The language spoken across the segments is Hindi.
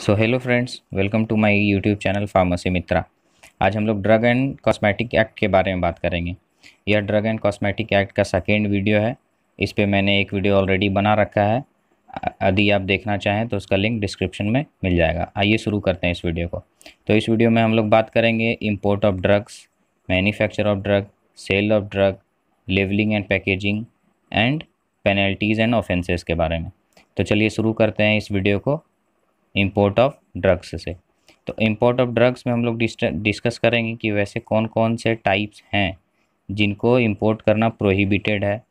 So hello friends, welcome to my YouTube channel pharmacy Mitra. आज हम लोग ड्रग एंड कॉस्मेटिक एक्ट के बारे में बात करेंगे। यह ड्रग एंड कॉस्मेटिक एक्ट का सेकेंड वीडियो है। इस पे मैंने एक वीडियो ऑलरेडी बना रखा है। यदि आप देखना चाहें तो उसका लिंक डिस्क्रिप्शन में मिल जाएगा। आइए शुरू करते हैं इस वीडियो को। तो इस वीडियो में हम लोग बात करेंगे import of drugs, manufacture of drug, sale of drug, labelling and packaging and penalties and offences के बारे में। तो चलिए शुरू करते हैं इस वीडियो को इंपोर्ट ऑफ ड्रग्स से। तो इंपोर्ट ऑफ ड्रग्स में हम लोग डिस्कस करेंगे कि वैसे कौन कौन से टाइप्स हैं जिनको इंपोर्ट करना प्रोहिबिटेड है।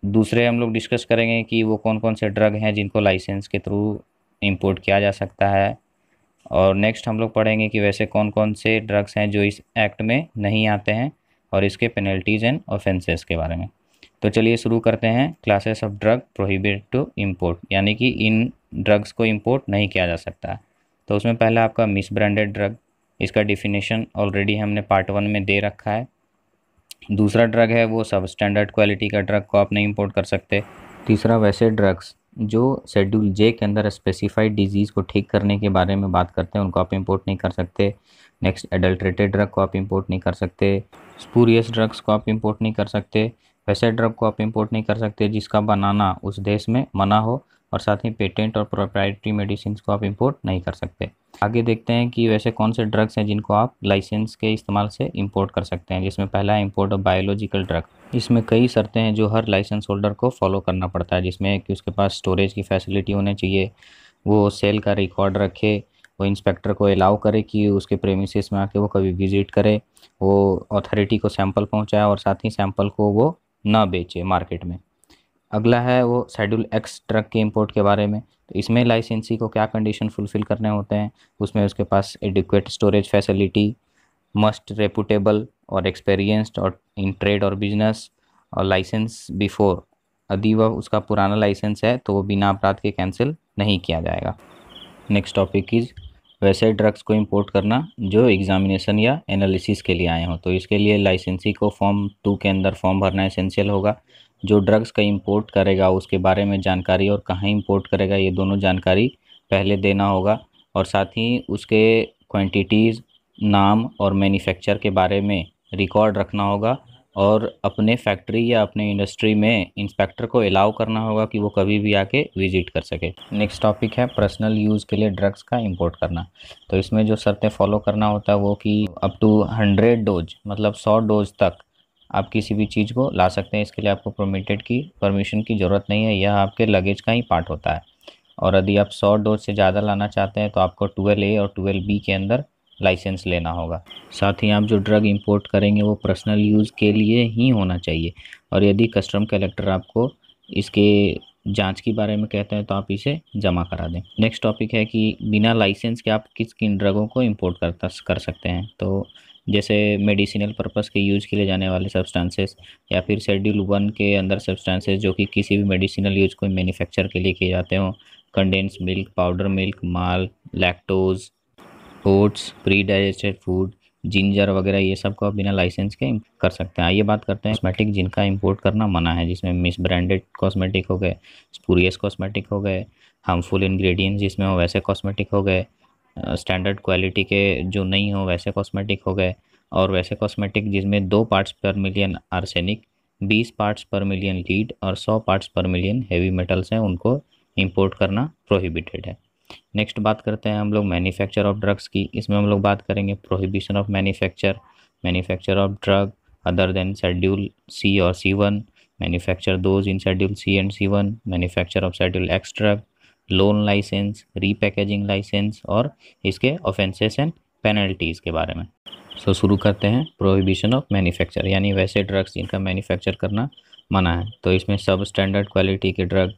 दूसरे हम लोग डिस्कस करेंगे कि वो कौन कौन से ड्रग हैं जिनको लाइसेंस के थ्रू इंपोर्ट किया जा सकता है। और नेक्स्ट हम लोग पढ़ेंगे कि वैसे कौन कौन से ड्रग्स हैं जो इस एक्ट में नहीं आते हैं और इसके पेनल्टीज़ एंड ऑफेंसेस के बारे में। तो चलिए शुरू करते हैं। Classes of drug prohibited to import, यानी कि इन ड्रग्स को इंपोर्ट नहीं किया जा सकता है। तो उसमें पहला आपका मिस ब्रांडेड ड्रग, इसका डिफिनेशन ऑलरेडी हमने पार्ट 1 में दे रखा है। दूसरा ड्रग है वो सब स्टैंडर्ड क्वालिटी का ड्रग को आप नहीं इंपोर्ट कर सकते। तीसरा वैसे ड्रग्स जो शेड्यूल जे के अंदर स्पेसिफाइड डिजीज़ को ठीक करने के बारे में बात करते हैं उनको आप इंपोर्ट नहीं कर सकते। नेक्स्ट एडल्ट्रेटेड ड्रग को आप इंपोर्ट नहीं कर सकते। स्पूरियस ड्रग्स को आप इंपोर्ट नहीं कर सकते। वैसे ड्रग को आप इंपोर्ट नहीं कर सकते जिसका बनाना उस देश में मना हो, और साथ ही पेटेंट और प्रोप्राइटरी मेडिसिन को आप इंपोर्ट नहीं कर सकते। आगे देखते हैं कि वैसे कौन से ड्रग्स हैं जिनको आप लाइसेंस के इस्तेमाल से इंपोर्ट कर सकते हैं, जिसमें पहला है इंपोर्ट ऑफ बायोलॉजिकल ड्रग। इसमें कई शर्तें हैं जो हर लाइसेंस होल्डर को फॉलो करना पड़ता है, जिसमें कि उसके पास स्टोरेज की फैसिलिटी होनी चाहिए, वो सेल का रिकॉर्ड रखे, वो इंस्पेक्टर को अलाउ करे कि उसके प्रेमिसेस में आके वो कभी विजिट करे, वो अथॉरिटी को सैंपल पहुंचाए और साथ ही सैंपल को वो ना बेचे मार्केट में। अगला है वो शेड्यूल एक्स ड्रग के इंपोर्ट के बारे में। तो इसमें लाइसेंसी को क्या कंडीशन फुलफ़िल करने होते हैं, उसमें उसके पास adequate storage facility, must reputable और एक्सपीरियंस्ड और इन ट्रेड और बिजनेस, और लाइसेंस बिफोर। यदि वह उसका पुराना लाइसेंस है तो वो बिना अपराध के कैंसिल नहीं किया जाएगा। नेक्स्ट टॉपिक इज़ वैसे ड्रग्स को इंपोर्ट करना जो एग्जामिनेशन या एनालिसिस के लिए आए हों। तो इसके लिए लाइसेंसी को फॉर्म 2 के अंदर फॉर्म भरना एसेंशियल होगा। जो ड्रग्स का इंपोर्ट करेगा उसके बारे में जानकारी और कहाँ इंपोर्ट करेगा ये दोनों जानकारी पहले देना होगा, और साथ ही उसके क्वांटिटीज़, नाम और मैन्युफैक्चर के बारे में रिकॉर्ड रखना होगा, और अपने फैक्ट्री या अपने इंडस्ट्री में इंस्पेक्टर को अलाउ करना होगा कि वो कभी भी आके विजिट कर सके। नेक्स्ट टॉपिक है पर्सनल यूज़ के लिए ड्रग्स का इंपोर्ट करना। तो इसमें जो शर्तें फॉलो करना होता है वो कि अप टू 100 डोज, मतलब 100 डोज तक आप किसी भी चीज़ को ला सकते हैं। इसके लिए आपको परमिटेड की परमिशन की ज़रूरत नहीं है, यह आपके लगेज का ही पार्ट होता है। और यदि आप 100 डोज से ज़्यादा लाना चाहते हैं तो आपको 12A और 12B के अंदर लाइसेंस लेना होगा। साथ ही आप जो ड्रग इंपोर्ट करेंगे वो पर्सनल यूज़ के लिए ही होना चाहिए, और यदि कस्टम कलेक्टर आपको इसके जांच के बारे में कहते हैं तो आप इसे जमा करा दें। नेक्स्ट टॉपिक है कि बिना लाइसेंस के आप किस किन ड्रगों को इंपोर्ट कर सकते हैं। तो जैसे मेडिसिनल पर्पस के यूज़ के लिए जाने वाले सब्सटेंसेस, या फिर शेड्यूल 1 के अंदर सब्सटेंसेस जो कि किसी भी मेडिसिनल यूज़ को मैन्युफैक्चर के लिए किए जाते हों, condense milk, powder milk, malt, lactose, oats, pre digested food, ginger वगैरह, ये सब को आप बिना लाइसेंस के कर सकते हैं। आइए बात करते हैं कॉस्मेटिक जिनका इंपोर्ट करना मना है, जिसमें मिस ब्रांडेड कॉस्मेटिक हो गए, स्पूरियस कॉस्मेटिक हो गए, हार्मफुल इंग्रेडिएंट्स जिसमें हो वैसे कॉस्मेटिक हो गए, स्टैंडर्ड क्वालिटी के जो नहीं हो वैसे कॉस्मेटिक हो गए, और वैसे कॉस्मेटिक जिसमें 2 पार्ट्स पर मिलियन आर्सेनिक, 20 पार्ट्स पर मिलियन लीड और 100 पार्ट्स पर मिलियन हेवी मेटल्स हैं, उनको इंपोर्ट करना प्रोहिबिटेड है। नेक्स्ट बात करते हैं हम लोग मैन्युफैक्चर ऑफ ड्रग्स की। इसमें हम लोग बात करेंगे prohibition of manufacture of drug other than schedule C और C1, manufacture those in schedule C and C1, manufacture of schedule X drug, loan licence, repackaging licence, और इसके ऑफेंसेस एंड पेनल्टीज़ के बारे में। शुरू करते हैं प्रोहिबिशन ऑफ मैन्युफैक्चर, यानी वैसे ड्रग्स जिनका मैन्युफैक्चर करना मना है। तो इसमें सब स्टैंडर्ड क्वालिटी के ड्रग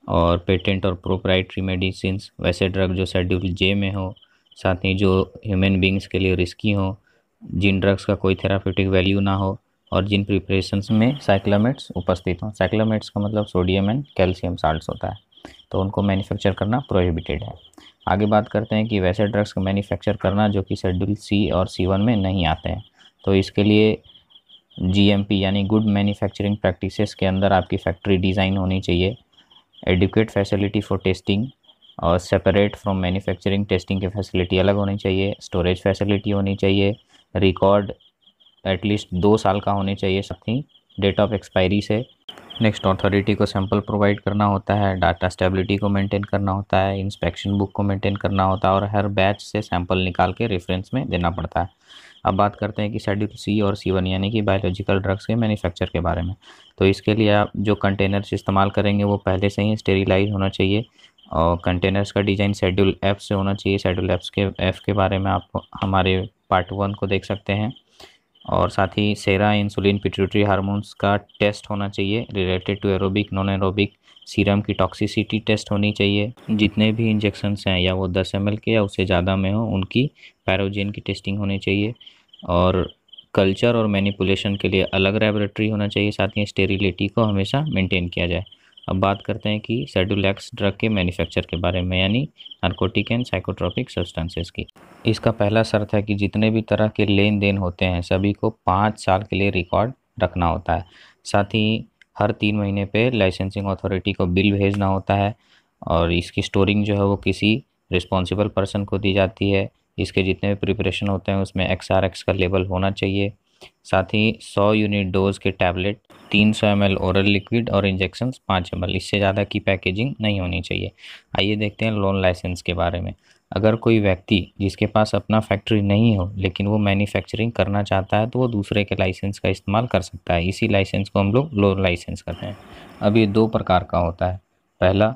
और पेटेंट और प्रोप्राइटरी मेडिसिन्स, वैसे ड्रग जो शेड्यूल जे में हो, साथ ही जो ह्यूमन बींग्स के लिए रिस्की हो, जिन ड्रग्स का कोई थेराप्यूटिक वैल्यू ना हो, और जिन प्रिपरेशंस में साइक्लोमेट्स उपस्थित हों। साइक्लोमेट्स का मतलब सोडियम एंड कैल्शियम साल्ट्स होता है, तो उनको मैन्युफैक्चर करना प्रोहिबिटेड है। आगे बात करते हैं कि वैसे ड्रग्स का मैन्युफैक्चर करना जो कि शेड्यूल C और C1 में नहीं आते हैं। तो इसके लिए GMP यानी गुड मैन्युफैक्चरिंग प्रैक्टिसेस के अंदर आपकी फैक्ट्री डिज़ाइन होनी चाहिए, एडिक्वेट फैसिलिटी फॉर टेस्टिंग, और सेपरेट फ्रॉम मैन्युफैक्चरिंग, टेस्टिंग की फैसिलिटी अलग होनी चाहिए, स्टोरेज फैसिलिटी होनी चाहिए, रिकॉर्ड एटलीस्ट 2 साल का होने चाहिए, साथ ही डेट ऑफ एक्सपायरी से। नेक्स्ट, अथॉरिटी को सैंपल प्रोवाइड करना होता है, डाटा स्टेबिलिटी को मेंटेन करना होता है, इंस्पेक्शन बुक को मेंटेन करना होता है और हर बैच से सैंपल निकाल के रेफरेंस में देना पड़ता है। अब बात करते हैं कि शेड्यूल सी और C1 यानी कि बायोलॉजिकल ड्रग्स के मैन्युफैक्चर के बारे में। तो इसके लिए आप जो कंटेनर्स इस्तेमाल करेंगे वो पहले से ही स्टेरिलाइज होना चाहिए और कंटेनर्स का डिज़ाइन शेड्यूल F से होना चाहिए। शेड्यूल F के बारे में आप हमारे पार्ट 1 को देख सकते हैं। और साथ ही सेरा इंसुलिन पिट्यूटरी हार्मोन्स का टेस्ट होना चाहिए related to aerobic non aerobic, serum की टॉक्सिसिटी टेस्ट होनी चाहिए। जितने भी इंजेक्शन्स हैं या वो 10 ml के या उससे ज़्यादा में हो उनकी पैरोजेन की टेस्टिंग होनी चाहिए और कल्चर और मैनिपुलेशन के लिए अलग लेबोरेटरी होना चाहिए। साथ ही स्टेरिलिटी को हमेशा मेंटेन किया जाए। अब बात करते हैं कि शेड्यूल एक्स ड्रग के मैन्युफैक्चर के बारे में यानी नारकोटिक एंड साइकोट्रोपिक सब्सटेंसेस की। इसका पहला शर्त है कि जितने भी तरह के लेन देन होते हैं सभी को 5 साल के लिए रिकॉर्ड रखना होता है। साथ ही हर 3 महीने पे लाइसेंसिंग अथॉरिटी को बिल भेजना होता है और इसकी स्टोरिंग जो है वो किसी रिस्पॉन्सिबल पर्सन को दी जाती है। इसके जितने भी प्रिपरेशन होते हैं उसमें XRX का लेबल होना चाहिए। साथ ही 100 यूनिट डोज के टैबलेट, 300 ml ओरल लिक्विड और इंजेक्शन्स 5 ml, इससे ज़्यादा की पैकेजिंग नहीं होनी चाहिए। आइए देखते हैं लोन लाइसेंस के बारे में। अगर कोई व्यक्ति जिसके पास अपना फैक्ट्री नहीं हो लेकिन वो मैन्युफैक्चरिंग करना चाहता है तो वो दूसरे के लाइसेंस का इस्तेमाल कर सकता है। इसी लाइसेंस को हम लोग लोन लाइसेंस कहते हैं। अब ये 2 प्रकार का होता है, पहला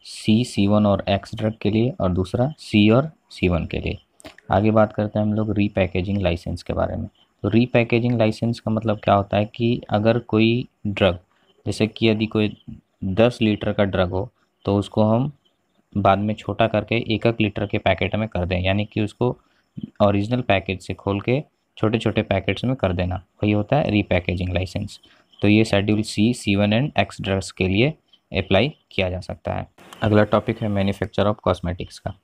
C1 और X ड्रग के लिए और दूसरा C और C1 के लिए। आगे बात करते हैं हम लोग रीपैकेजिंग लाइसेंस के बारे में। तो रीपैकेजिंग लाइसेंस का मतलब क्या होता है कि अगर कोई ड्रग, जैसे कि यदि कोई 10 लीटर का ड्रग हो तो उसको हम बाद में छोटा करके 1 लीटर के पैकेट में कर दें, यानी कि उसको ओरिजिनल पैकेज से खोल के छोटे छोटे पैकेट्स में कर देना, वही होता है रीपैकेजिंग लाइसेंस। तो ये schedule C1 and X drugs के लिए अप्लाई किया जा सकता है। अगला टॉपिक है मैन्युफैक्चर ऑफ कॉस्मेटिक्स का।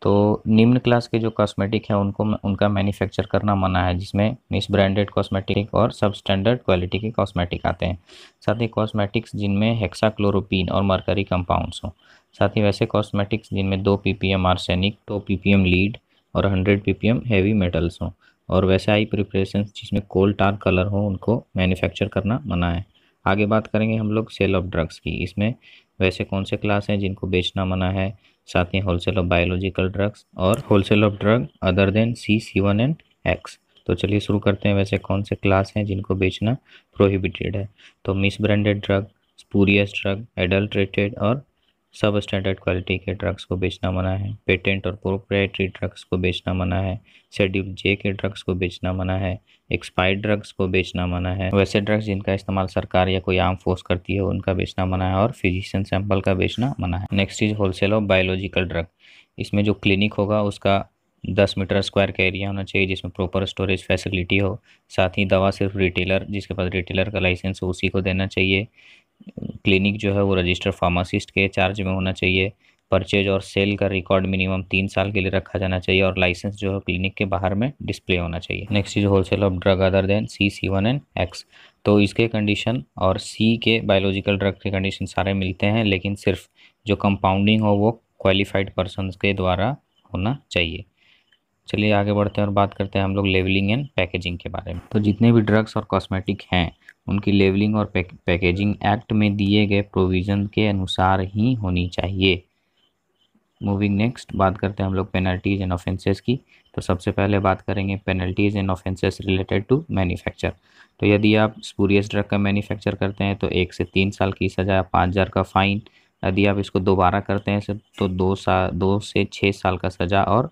तो निम्न क्लास के जो कॉस्मेटिक है उनका मैन्युफैक्चर करना मना है, जिसमें मिस ब्रांडेड कॉस्मेटिक और सब स्टैंडर्ड क्वालिटी के कॉस्मेटिक आते हैं। साथ ही कॉस्मेटिक्स जिनमें हेक्साक्लोरोपीन और मरकरी कंपाउंड्स हों। साथ ही वैसे कॉस्मेटिक्स जिनमें 2 ppm आर्सेनिक, 2 ppm लीड और 100 ppm हैवी मेटल्स हों। और वैसे आई प्रिपरेशंस जिसमें कोल टार कलर हो उनको मैन्युफैक्चर करना मना है। आगे बात करेंगे हम लोग सेल ऑफ ड्रग्स की। इसमें वैसे कौन से क्लास हैं जिनको बेचना मना है, साथ ही होलसेल ऑफ बायोलॉजिकल ड्रग्स और wholesale of drug other then C1 and X। तो चलिए शुरू करते हैं, वैसे कौन से क्लास हैं जिनको बेचना प्रोहिबिटेड है। तो miss branded drug, spurious drug, adulterated और सब स्टैंडर्ड क्वालिटी के ड्रग्स को बेचना मना है। पेटेंट और प्रोप्राइटरी ड्रग्स को बेचना मना है। शेड्यूल J के ड्रग्स को बेचना मना है। एक्सपायर्ड ड्रग्स को बेचना मना है। वैसे ड्रग्स जिनका इस्तेमाल सरकार या कोई आर्म फोर्स करती है उनका बेचना मना है और फिजिशियन सैंपल का बेचना मना है। Next is wholesale of biological drug. इसमें जो क्लिनिक होगा उसका 10 मीटर स्क्वायर का एरिया होना चाहिए जिसमें प्रॉपर स्टोरेज फैसिलिटी हो। साथ ही दवा सिर्फ रिटेलर, जिसके पास रिटेलर का लाइसेंस हो उसी को देना चाहिए। क्लिनिक जो है वो रजिस्टर्ड फार्मासिस्ट के चार्ज में होना चाहिए। परचेज और सेल का रिकॉर्ड मिनिमम 3 साल के लिए रखा जाना चाहिए और लाइसेंस जो है क्लिनिक के बाहर में डिस्प्ले होना चाहिए। Next is wholesale of drug other then C1 and X। तो इसके कंडीशन और C के बायोलॉजिकल ड्रग के कंडीशन सारे मिलते हैं, लेकिन सिर्फ जो कंपाउंडिंग हो वो क्वालिफाइड पर्सन के द्वारा होना चाहिए। चलिए आगे बढ़ते हैं और बात करते हैं हम लोग लेवलिंग एंड पैकेजिंग के बारे में। तो जितने भी ड्रग्स और कॉस्मेटिक हैं उनकी लेवलिंग और पैकेजिंग एक्ट में दिए गए प्रोविज़न के अनुसार ही होनी चाहिए। मूविंग नेक्स्ट, बात करते हैं हम लोग पेनल्टीज एंड ऑफेंसेस की। तो सबसे पहले बात करेंगे penalties and offences related to manufacture. तो यदि आप स्पूरियस ड्रग का मैन्युफैक्चर करते हैं तो 1 से 3 साल की सज़ा, 5,000 का फ़ाइन। यदि आप इसको दोबारा करते हैं तो 2 से 6 साल का सज़ा और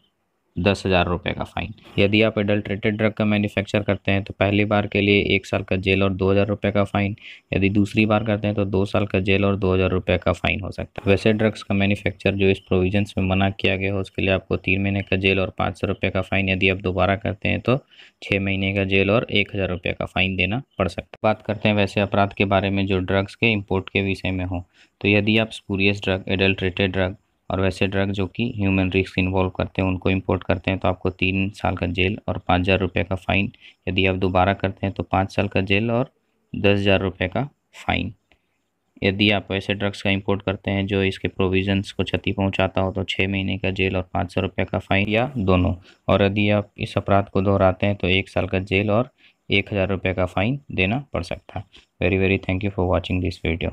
10,000 रुपये का फ़ाइन। यदि आप एडल्ट्रेटेड ड्रग का मैन्युफैक्चर करते हैं तो पहली बार के लिए 1 साल का जेल और 2,000 रुपये का फ़ाइन। यदि दूसरी बार करते हैं तो 2 साल का जेल और 2,000 रुपये का फ़ाइन हो सकता है। वैसे ड्रग्स का मैन्युफैक्चर जो इस प्रोविजंस में मना किया गया हो उसके लिए आपको 3 महीने का जेल और 500 रुपये का फ़ाइन। यदि आप दोबारा करते हैं तो 6 महीने का जेल और 1,000 रुपये का फ़ाइन देना पड़ सकता है। बात करते हैं वैसे अपराध के बारे में जो ड्रग्स के इम्पोर्ट के विषय में हो। तो यदि आप स्पूरियस ड्रग, एडल्ट्रेटेड ड्रग और वैसे ड्रग जो कि ह्यूमन रिस्क इन्वॉल्व करते हैं उनको इंपोर्ट करते हैं तो आपको 3 साल का जेल और 5,000 रुपये का फ़ाइन। यदि आप दोबारा करते हैं तो 5 साल का जेल और 10,000 रुपये का फ़ाइन। यदि आप ऐसे ड्रग्स का इंपोर्ट करते हैं जो इसके प्रोविजंस को क्षति पहुंचाता हो तो 6 महीने का जेल और 500 रुपये का फाइन या दोनों। और यदि आप इस अपराध को दोहराते हैं तो 1 साल का जेल और 1000 रुपये का फाइन देना पड़ सकता है। Very thank you for watching this video.